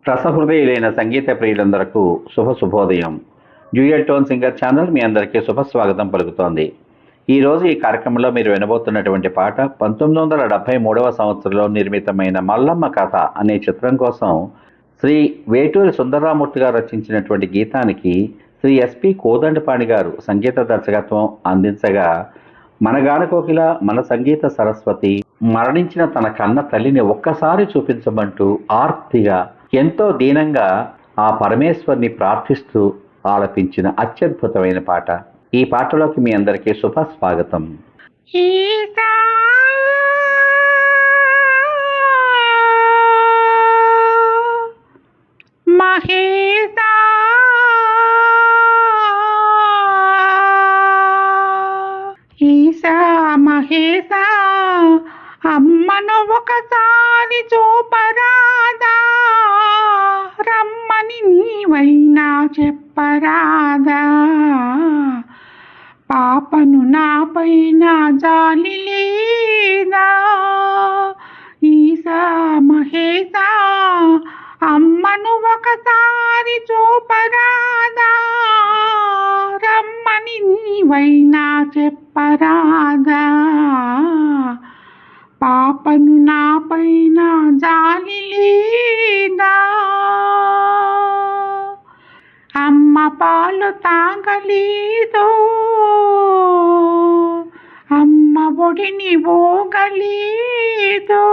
రసహృదయులైన సంగీత ప్రియులందరకు శుభోదయం. Dual tone singer channel మీ అందరికీ శుభస్వాగతం పలుకుతోంది. ఈరోజు ఈ కార్యక్రమంలో మీరు వినబోతున్నటువంటి పాట 1973 సంవత్సరంలో నిర్మితమైన మల్లమ్మ కథ అనే చిత్రం కోసం శ్రీ వేటూరి సుందరరామూర్తి గారు రచించినటువంటి గీతానికి శ్రీ ఎస్పి కోదండపాణి గారు సంగీత దర్శకత్వం అందించగా, మన గానకోకిల మన సంగీత సరస్వతి మరణించిన తన కన్న తల్లిని ఒక్కసారి చూపించమంటూ ఆర్తిగా ఎంతో దీనంగా ఆ పరమేశ్వర్ని ప్రార్థిస్తూ ఆలపించిన అత్యద్భుతమైన పాట. ఈ పాటలోకి మీ అందరికీ శుభస్వాగతం. మహేశా ఈశా మహేశా అమ్మను ఒకసారి చూపరాదా, రమ్మని నీవైనా చెప్పరాదా, పాపను నాపైన జాలి లేదా, ఈశా మహేశా అమ్మను ఒకసారి చూపరాదా, రమ్మని నీవైనా చెప్పరాదా, పాపను నాపైన జాలి లేదా, అమ్మ పాలు తాగలేదు, అమ్మ ఒడిని ఓగలేదు,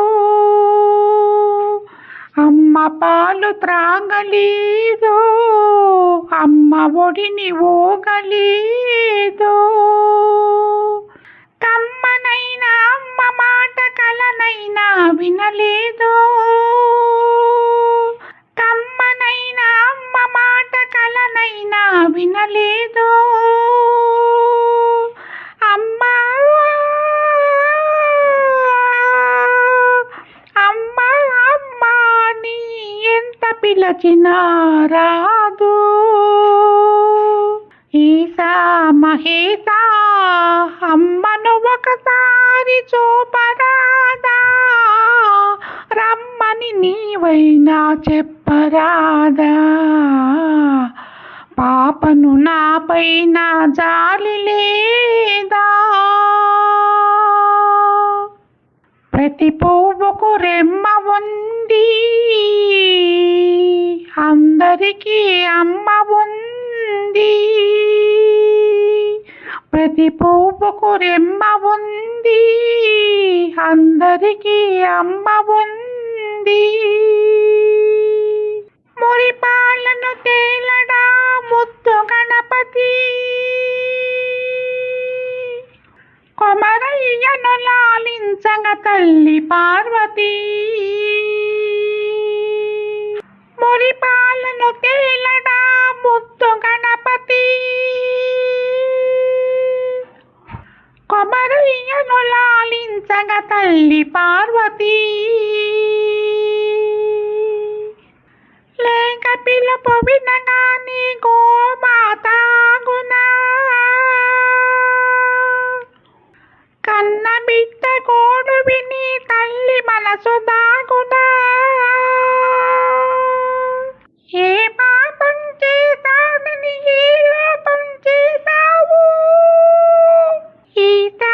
అమ్మ పాలు త్రాగలేదు, అమ్మ ఒడిని ఓగలేదు, కమ్మనైనా అమ్మ మాట కలనైనా వినలేదు, కమ్మనైనా అమ్మ మాట కలనైనా వినలేదు, అమ్మా అమ్మా అమ్మా నీ ఎంత పిలచినా రాదు, ఈశా మహేశా అమ్మను ఒకసారి చూపరాదా, రమ్మని నీవైనా చెప్పరాదా, పాపను నాపైన జాలి లేదా, ప్రతి పువ్వుకు రెమ్మ ఉంది, అందరికీ అమ్మ ఉంది, ప్రతి పువ్వుకు రెమ్మ ఉంది, అందరికీ అమ్మ ఉంది, మురిపాలను తేలడా ముద్దు గణపతి, కొమరయ్యను లాలించగ తల్లి పార్వతి, మురిపాలను తేలడా ముద్దు గణపతి, కొమరయ్యను లాలించగ తల్లి పార్వతి, లేక పిలుపు వినగాని గోమాతాగునా, కన్న బిడ్డ కోడు విని తల్లి మనసు దాగునా, ఏ పాపం చేశానని ఏ లోపం చేశావు, ఈశా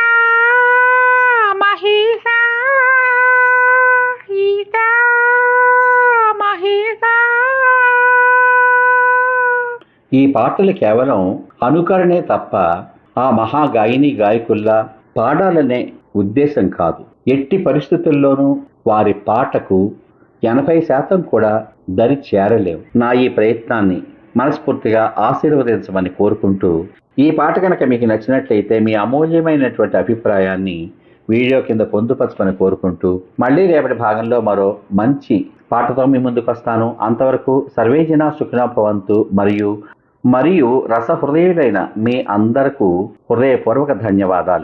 మహేశా ఈశా మహేశా. ఈ పాటలు కేవలం అనుకరణే తప్ప ఆ మహాగాయని గాయకుల్లా పాడాలనే ఉద్దేశం కాదు. ఎట్టి పరిస్థితుల్లోనూ వారి పాటకు 80% కూడా దరి చేరలేవు. నా ఈ ప్రయత్నాన్ని మనస్ఫూర్తిగా ఆశీర్వదించమని కోరుకుంటూ, ఈ పాట కనుక మీకు నచ్చినట్లయితే మీ అమూల్యమైనటువంటి అభిప్రాయాన్ని వీడియో కింద పొందుపరచమని కోరుకుంటూ, మళ్ళీ రేపటి భాగంలో మరో మంచి పాటతో మీ ముందుకు వస్తాను. అంతవరకు సర్వే జనా సుఖినో భవంతు. మరియు రసహృదయులైన మీ అందరకు హృదయపూర్వక ధన్యవాదాలు.